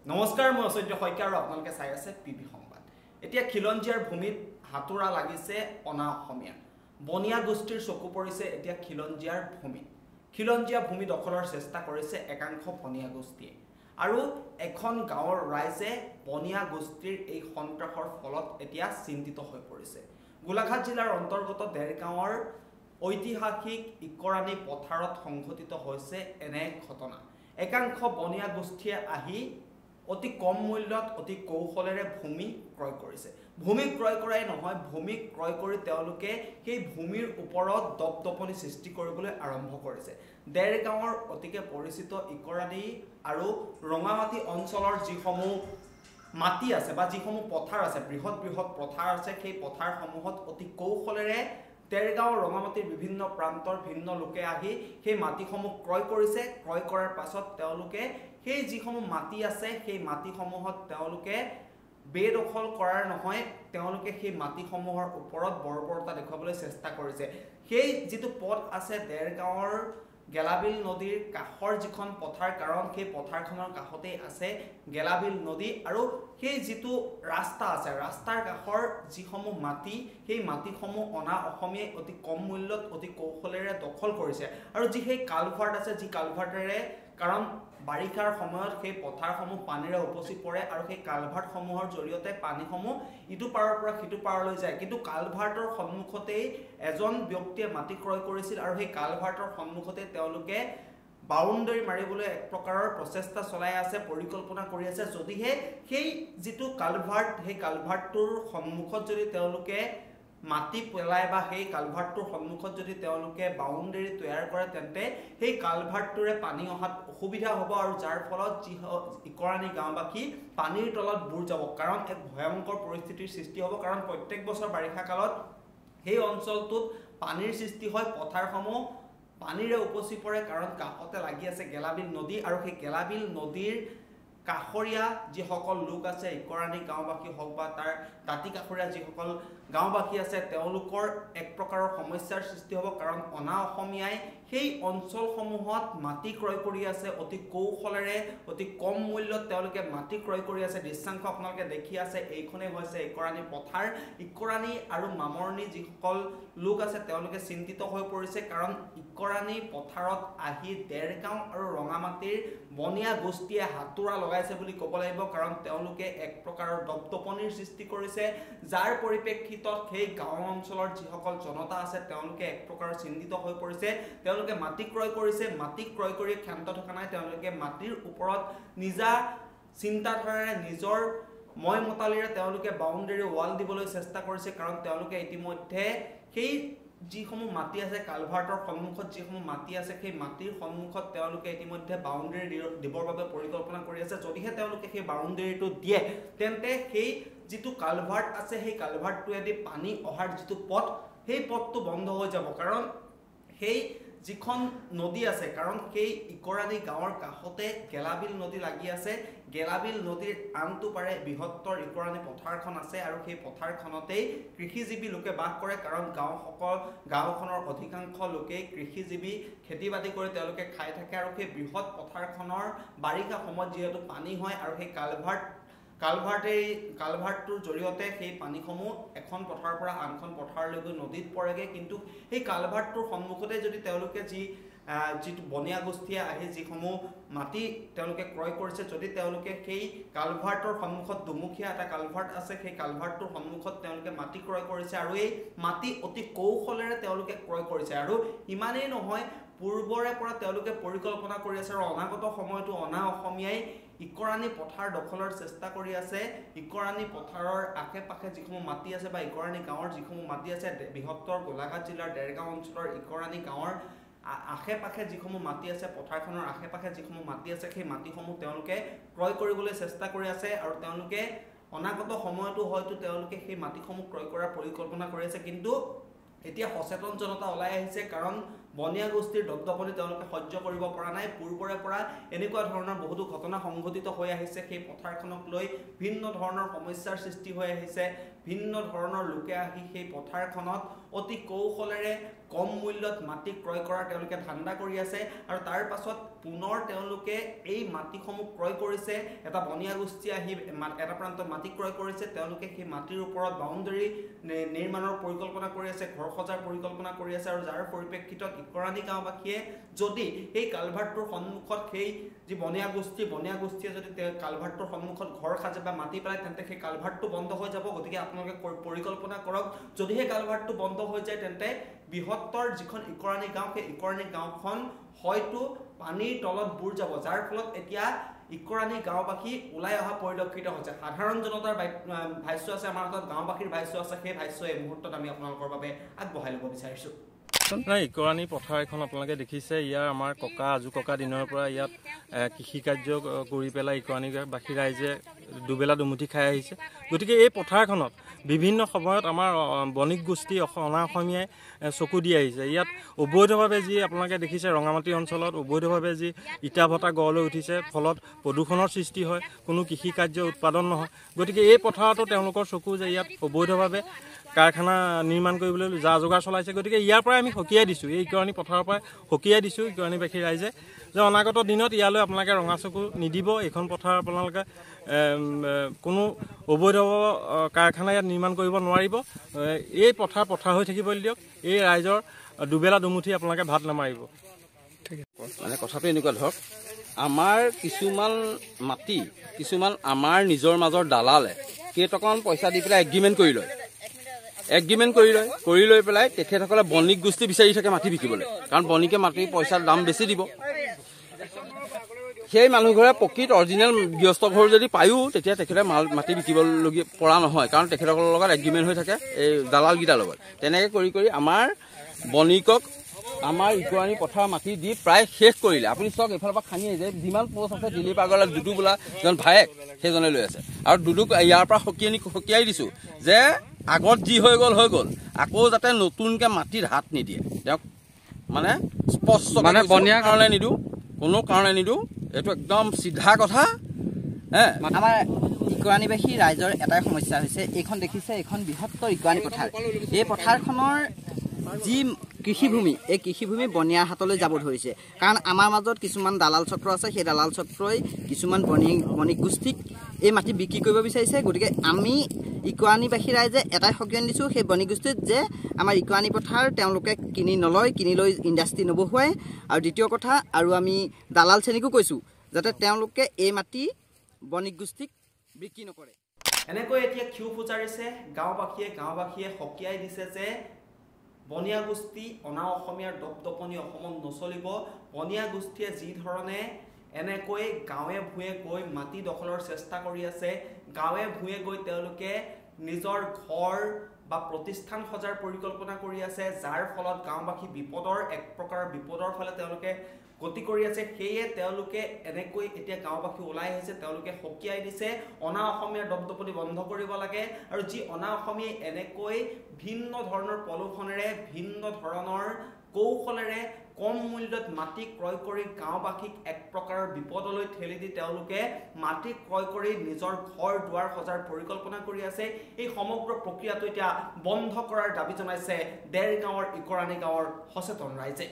নমস্কাৰ মই অসৈধ্য শইকীয়া আৰু আপোনালোকে চাই আছে পিবি সংবাদ। এতিয়া খিলঞ্জীয়াৰ ভূমিত হাতুৰা লাগিছে অনা অসমীয়া। বনিয়া গোষ্ঠীৰ চকু পৰিছে এতিয়া খিলঞ্জীয়াৰ ভূমিত। খিলঞ্জীয়া ভূমি দখলৰ চেষ্টা কৰিছে একাংশ বনিয়া গোষ্ঠীয়ে। আৰু এখন গাঁৱৰ ৰাইজে বনিয়া গোষ্ঠীৰ এই সন্ত্ৰাসৰ ফলত এতিয়া চিন্তিত হৈ পৰিছে। গোলাঘাট জিলাৰ অন্তৰ্গত দেৰগাঁৱৰ ঐতিহাসিক ইকৰাণী পথাৰত সংঘটিত হৈছে এনে ঘটনা। একাংশ বনিয়া গোষ্ঠীয়ে আহি অতি কম মূল্যত অতি কৌশলেৰে ভূমি ক্ৰয় কৰিছে। ভূমি ক্ৰয় কৰাই নহয়, ভূমি ক্ৰয় কৰি তেওঁলোকে সেই ভূমিৰ ওপৰত দপদপনি সৃষ্টি কৰিবলৈ আৰম্ভ কৰিছে। দেৰগাঁৱৰ অতিকে পৰিচিত ইকৰাণী আৰু ৰঙামাটি অঞ্চলৰ যিসমূহ মাটি আছে বা যিসমূহ পথাৰ আছে, বৃহৎ বৃহৎ পথাৰ আছে, সেই পথাৰসমূহত অতি কৌশলেৰে দেৰগাঁও ৰঙামাটিৰ বিভিন্ন প্ৰান্তৰ ভিন্ন লোকে আহি সেই মাটিসমূহ ক্ৰয় কৰিছে। ক্ৰয় কৰাৰ পাছত তেওঁলোকে সেই যিসমূহ মাটি আছে সেই মাটিসমূহত তেওঁলোকে বেদখল কৰাৰ নহয়, তেওঁলোকে সেই মাটিসমূহৰ ওপৰত বৰ্বৰতা দেখুৱাবলৈ চেষ্টা কৰিছে। সেই যিটো পথ আছে দেৰগাঁৱৰ গেলাবিল নদীৰ কাষৰ যিখন পথাৰ, কাৰণ সেই পথাৰখনৰ কাষতেই আছে গেলাবিল নদী, আৰু সেই যিটো ৰাস্তা আছে ৰাস্তাৰ কাষৰ যিসমূহ মাটি সেই মাটিসমূহ অনা অসমীয়াই অতি কম মূল্যত অতি কৌশলেৰে দখল কৰিছে। আৰু যি সেই কালভাৰ্ট আছে, যি কালভাৰ্টেৰে, কাৰণ বাৰিষাৰ সময়ত সেই পথাৰসমূহ পানীৰে উপচি পৰে আৰু সেই কালভাৰ্টসমূহৰ জৰিয়তে পানীসমূহ ইটো পাৰৰ পৰা সিটো পাৰলৈ যায়। কিন্তু কালভাৰ্টৰ সন্মুখতেই এজন ব্যক্তিয়ে মাটি ক্ৰয় কৰিছিল আৰু সেই কালভাৰ্টৰ সন্মুখতে তেওঁলোকে বাউণ্ডাৰী মাৰিবলৈ এক প্ৰকাৰৰ প্ৰচেষ্টা চলাই আছে, পৰিকল্পনা কৰি আছে। যদিহে সেই যিটো কালভাৰ্ট, সেই কালভাৰ্টটোৰ সন্মুখত যদি তেওঁলোকে মাটি পেলাই বা সেই কালভাৰ্টটোৰ সন্মুখত যদি তেওঁলোকে বাউণ্ডাৰী তৈয়াৰ কৰে, তেন্তে সেই কালভাৰ্টটোৰে পানী অহাত অসুবিধা হ'ব আৰু যাৰ ফলত যি ইকৰাণী গাঁওবাসী পানীৰ তলত বুৰ যাব, কাৰণ এক ভয়ংকৰ পৰিস্থিতিৰ সৃষ্টি হ'ব। কাৰণ প্ৰত্যেক বছৰ বাৰিষা কালত সেই অঞ্চলটোত পানীৰ সৃষ্টি হয়, পথাৰসমূহ পানীৰে উপচি পৰে, কাৰণ কাষতে লাগি আছে গেলাবিল নদী আৰু সেই গেলাবিল নদীৰ কাষৰীয়া যিসকল লোক আছে, ইকৰাণী গাঁওবাসী হওক বা তাৰ দাঁতি কাষৰীয়া যিসকল গাঁওবাসী আছে, তেওঁলোকৰ এক প্ৰকাৰৰ সমস্যাৰ সৃষ্টি হ'ব। কাৰণ অনা অসমীয়াই সেই অঞ্চলসমূহত মাটি ক্ৰয় কৰি আছে অতি কৌশলেৰে, অতি কম মূল্যত তেওঁলোকে মাটি ক্ৰয় কৰি আছে। দৃশ্যাংশ আপোনালোকে দেখি আছে, এইখনেই হৈছে ইকৰাণী পথাৰ। ইকৰাণী আৰু মামৰণি যিসকল লোক আছে তেওঁলোকে চিন্তিত হৈ পৰিছে, কাৰণ ইকৰাণী পথাৰত আহি দেৰগাঁও আৰু ৰঙামাটিৰ বনিয়া গোষ্ঠীয়ে হাতুৰা লগাইছে বুলি ক'ব লাগিব। কাৰণ তেওঁলোকে এক প্ৰকাৰৰ দপদপনিৰ সৃষ্টি কৰিছে, যাৰ পৰিপ্ৰেক্ষিতত সেই গাঁও অঞ্চলৰ যিসকল জনতা আছে তেওঁলোকে এক প্ৰকাৰৰ চিন্তিত হৈ পৰিছে। তেওঁলোকে মাটি ক্ৰয় কৰিছে, মাটি ক্ৰয় কৰি ক্ষান্ত থকা নাই, তেওঁলোকে মাটিৰ ওপৰত নিজা চিন্তাধাৰাৰে নিজৰ মই মতালিৰে তেওঁলোকে বাউণ্ডাৰী ৱাল দিবলৈ চেষ্টা কৰিছে। কাৰণ তেওঁলোকে ইতিমধ্যে সেই যিসমূহ মাটি আছে কালভাৰ্টৰ সন্মুখত যিসমূহ মাটি আছে সেই মাটিৰ সন্মুখত তেওঁলোকে ইতিমধ্যে বাউণ্ডাৰী দিবৰ বাবে পৰিকল্পনা কৰি আছে। যদিহে তেওঁলোকে সেই বাউণ্ডাৰীটো দিয়ে, তেন্তে সেই যিটো কালভাৰ্ট আছে সেই কালভাৰ্টটোৱেদি পানী অহাৰ যিটো পথ, সেই পথটো বন্ধ হৈ যাব। কাৰণ সেই যিখন নদী আছে, কাৰণ সেই ইকৰাণী গাঁৱৰ কাষতে গেলাবিল নদী লাগি আছে, গেলাবিল নদীৰ আনটো পাৰে বৃহত্তৰ ইকৰাণী পথাৰখন আছে আৰু সেই পথাৰখনতেই কৃষিজীৱী লোকে বাস কৰে। কাৰণ গাঁওখনৰ অধিকাংশ লোকেই কৃষিজীৱী, খেতি বাতি কৰি তেওঁলোকে খাই থাকে। আৰু সেই বৃহৎ পথাৰখনৰ বাৰিষা সময়ত যিহেতু পানী হয় আৰু সেই কালভাৰ্টটোৰ জৰিয়তে সেই পানীসমূহ এখন পথাৰৰ পৰা আনখন পথাৰলৈ গৈ নদীত পৰেগৈ। কিন্তু সেই কালভাৰ্টটোৰ সন্মুখতে যদি তেওঁলোকে যিটো বনিয়া গোষ্ঠীয়ে আহি যিসমূহ মাটি তেওঁলোকে ক্ৰয় কৰিছে, যদি তেওঁলোকে সেই কালভাৰ্টৰ সন্মুখত দুমুখীয়া এটা কালভাৰ্ট আছে, সেই কালভাৰ্টটোৰ সন্মুখত তেওঁলোকে মাটি ক্ৰয় কৰিছে আৰু এই মাটি অতি কৌশলেৰে তেওঁলোকে ক্ৰয় কৰিছে। আৰু ইমানেই নহয়, পূৰ্বৰে পৰা তেওঁলোকে পৰিকল্পনা কৰি আছে আৰু অনাগত সময়তো অনা অসমীয়াই ইকৰাণী পথাৰ দখলৰ চেষ্টা কৰি আছে। ইকৰাণী পথাৰৰ আশে পাশে যিসমূহ মাটি আছে বা ইকৰাণী গাঁৱৰ যিসমূহ মাটি আছে, বৃহত্তৰ গোলাঘাট জিলাৰ দেৰগাঁও অঞ্চলৰ ইকৰাণী গাঁৱৰ আশে পাশে যিসমূহ মাটি আছে, পথাৰখনৰ আশে পাশে যিসমূহ মাটি আছে, সেই মাটিসমূহ তেওঁলোকে ক্ৰয় কৰিবলৈ চেষ্টা কৰি আছে। আৰু তেওঁলোকে অনাগত সময়তো হয়তো তেওঁলোকে সেই মাটিসমূহ ক্ৰয় কৰাৰ পৰিকল্পনা কৰি আছে। কিন্তু এতিয়া সচেতন জনতা ওলাই আহিছে, কাৰণ বনিয়া গোষ্ঠীৰ দপদপনি তেওঁলোকে সহ্য কৰিব পৰা নাই। পূৰ্বৰে পৰা এনেকুৱা ধৰণৰ বহুতো ঘটনা সংঘটিত হৈ আহিছে। সেই পথাৰখনক লৈ ভিন্ন ধৰণৰ সমস্যাৰ সৃষ্টি হৈ আহিছে। ভিন্ন ধৰণৰ লোকে আহি সেই পথাৰখনত অতি কৌশলেৰে কম মূল্যত মাটি ক্ৰয় কৰাৰ তেওঁলোকে ধান্দা কৰি আছে আৰু তাৰ পাছত পুনৰ তেওঁলোকে এই মাটিসমূহ ক্ৰয় কৰিছে। এটা বনিয়া গোষ্ঠী আহি এটা প্ৰান্তত মাটি ক্ৰয় কৰিছে। তেওঁলোকে সেই মাটিৰ ওপৰত বাউণ্ডাৰী নিৰ্মাণৰ পৰিকল্পনা কৰি আছে, ঘৰ সজাৰ পৰিকল্পনা কৰি আছে আৰু যাৰ পৰিপ্ৰেক্ষিতত ইকৰাণী গাঁওবাসীয়ে যদি সেই কালভাৰটোৰ সন্মুখত সেই যি বনিয়া গোষ্ঠীয়ে যদি কালভাৰটোৰ সন্মুখত ঘৰ সাজে বা মাটি পেলায় তেন্তে সেই কালভাৰটো বন্ধ হৈ যাব। গতিকে আপোনালোকে পৰিকল্পনা কৰক, যদি সেই কালভাৰটো বন্ধ হৈ যায় তেন্তে বৃহত্তৰ যিখন ইকৰাণী গাঁও, সেই ইকৰাণী গাঁওখন হয়তো পানীৰ তলত বুৰ যাব, যাৰ ফলত এতিয়া ইকৰাণী গাঁওবাসী ওলাই অহা পৰিলক্ষিত হৈছে। সাধাৰণ জনতাৰ ভাষ্য আছে, আমাৰ হাতত গাঁওবাসীৰ ভাষ্য আছে। সেই ভাষ্য এই মুহূৰ্তত আমি আপোনালোকৰ বাবে আগবঢ়াই ল'ব বিচাৰিছোঁ। নাই, ইকৰাণী পথাৰ এখন আপোনালোকে দেখিছে। ইয়াৰ আমাৰ আজু ককা দিনৰ পৰা ইয়াত কৃষি কাৰ্য কৰি পেলাই ইকৰাণীবাসী ৰাইজে দুবেলা দুমুঠি খাই আহিছে। গতিকে এই পথাৰখনত বিভিন্ন সময়ত আমাৰ বণিক গোষ্ঠী অনা অসমীয়াই চকু দি আহিছে। ইয়াত অবৈধভাৱে যি আপোনালোকে দেখিছে ৰঙামাটি অঞ্চলত অবৈধভাৱে যি ইটা ভটা গঢ় লৈ উঠিছে, ফলত প্ৰদূষণৰ সৃষ্টি হয়, কোনো কৃষি কাৰ্য উৎপাদন নহয়। গতিকে এই পথাৰতো তেওঁলোকৰ চকু যে ইয়াত অবৈধভাৱে কাৰখানা নিৰ্মাণ কৰিবলৈ যা যোগাৰ চলাইছে। গতিকে ইয়াৰ পৰাই আমি সকীয়াই দিছোঁ, এই ইকৰাণী পথাৰৰ পৰাই সকীয়াই দিছোঁ ইকৰাণীবাসী ৰাইজে যে অনাগত দিনত ইয়ালৈ আপোনালোকে ৰঙা চকু নিদিব। এইখন পথাৰ আপোনালোকে কোনো অবৈধ কাৰখানা ইয়াত নিৰ্মাণ কৰিব নোৱাৰিব। এই পথাৰ হৈ থাকিবলৈ দিয়ক। এই ৰাইজৰ দুবেলা দুমুঠি আপোনালোকে ভাত নামাৰিব। মানে কথাটো এনেকুৱা ধৰক, আমাৰ কিছুমান আমাৰ নিজৰ মাজৰ দালালে কেইটকামান পইচা দি পেলাই এগ্ৰিমেণ্ট কৰি লৈ পেলাই তেখেতসকলে বণিক গোষ্ঠী বিচাৰি থাকে মাটি বিকিবলৈ, কাৰণ বণিকে মাটিৰ পইচাৰ দাম বেছি দিব। সেই মানুহঘৰে প্ৰকৃত অৰিজিনেল গৃহস্থ ঘৰ যদি পায়ো তেতিয়া তেখেতে মাটি বিকিবলগীয়া পৰা নহয়, কাৰণ তেখেতসকলৰ লগত এগ্ৰিমেণ্ট হৈ থাকে এই দালালকেইটাৰ লগত। তেনেকৈ কৰি আমাৰ বণিকক আমাৰ ইকৰাণী পথাৰ মাটি দি প্ৰায় শেষ কৰিলে। আপুনি চাওক, এইফালৰ পৰা খানি আহিছে, যিমান পোষ্ট আছে দিলীপ আগৰৱালা দুডু বোলা এজন ভায়েক সেইজনে লৈ আছে। আৰু দুডুক ইয়াৰ পৰা সকীয়াই দিছোঁ যে আগত যি হৈ গ'ল আকৌ যাতে নতুনকৈ মাটিত হাত নিদিয়ে। তেওঁক মানে স্পষ্ট মানে বনিয়াৰ কাৰণে নিদিওঁ, কোনো কাৰণে নিদিওঁ, এইটো একদম চিধা কথা। আমাৰ ইকৰাণীবাসী ৰাইজৰ এটাই সমস্যা হৈছে, এইখন দেখিছে, এইখন বৃহত্তৰ ইকৰাণী পথাৰ। এই পথাৰখনৰ যি কৃষিভূমি, এই কৃষিভূমি বনিয়াৰ হাতলৈ যাব ধৰিছে। কাৰণ আমাৰ মাজত কিছুমান দালাল চক্ৰ আছে, সেই দালাল চক্ৰই কিছুমান বণিক গোষ্ঠীক এই মাটি বিক্ৰী কৰিব বিচাৰিছে। গতিকে আমি ইকৰাণীবাসী ৰাইজে এটাই সকিয়ান দিছোঁ সেই বণিক গোষ্ঠীত যে আমাৰ ইকৰাণী পথাৰ তেওঁলোকে কিনি লৈ ইণ্ডাষ্ট্ৰী নবহুৱাই। আৰু দ্বিতীয় কথা, আৰু আমি দালাল শ্ৰেণীকো কৈছোঁ যাতে তেওঁলোকে এই মাটি বণিক গোষ্ঠীক বিক্ৰী নকৰে। এনেকৈ এতিয়া ক্ষোভ উজাৰিছে গাঁওবাসীয়ে সকীয়াই দিছে যে বনিয়া গোষ্ঠী অনা অসমীয়াৰ দপদপনি অসমত নচলিব। বনিয়া গোষ্ঠীয়ে যি ধৰণে এনেকৈ গাঁৱে ভূঞে গৈ মাটি দখলৰ চেষ্টা কৰি আছে, গাঁৱে ভূঞে গৈ তেওঁলোকে নিজৰ ঘৰ বা প্ৰতিষ্ঠান সজাৰ পৰিকল্পনা কৰি আছে, যাৰ ফলত গাঁওবাসী এক প্ৰকাৰৰ বিপদৰ ফালে তেওঁলোকে গতি কৰি আছে। সেয়ে তেওঁলোকে এনেকৈ এতিয়া গাঁওবাসী ওলাই আহিছে, তেওঁলোকে সকীয়াই দিছে অনা অসমীয়াৰ দপদপনি বন্ধ কৰিব লাগে। আৰু যি অনা অসমীয়াই এনেকৈ ভিন্ন ধৰণৰ প্ৰলোভনেৰে, ভিন্ন ধৰণৰ কৌশলেৰে কম মূল্যত মাটি ক্ৰয় কৰি গাঁওবাসীক এক প্ৰকাৰৰ বিপদলৈ ঠেলি দি তেওঁলোকে মাটি ক্ৰয় কৰি নিজৰ ঘৰ দুৱাৰ সজাৰ পৰিকল্পনা কৰি আছে। এই সমগ্ৰ প্ৰক্ৰিয়াটো এতিয়া বন্ধ কৰাৰ দাবী জনাইছে দেৰগাঁৱৰ ইকৰাণী গাঁৱৰ সচেতন ৰাইজে।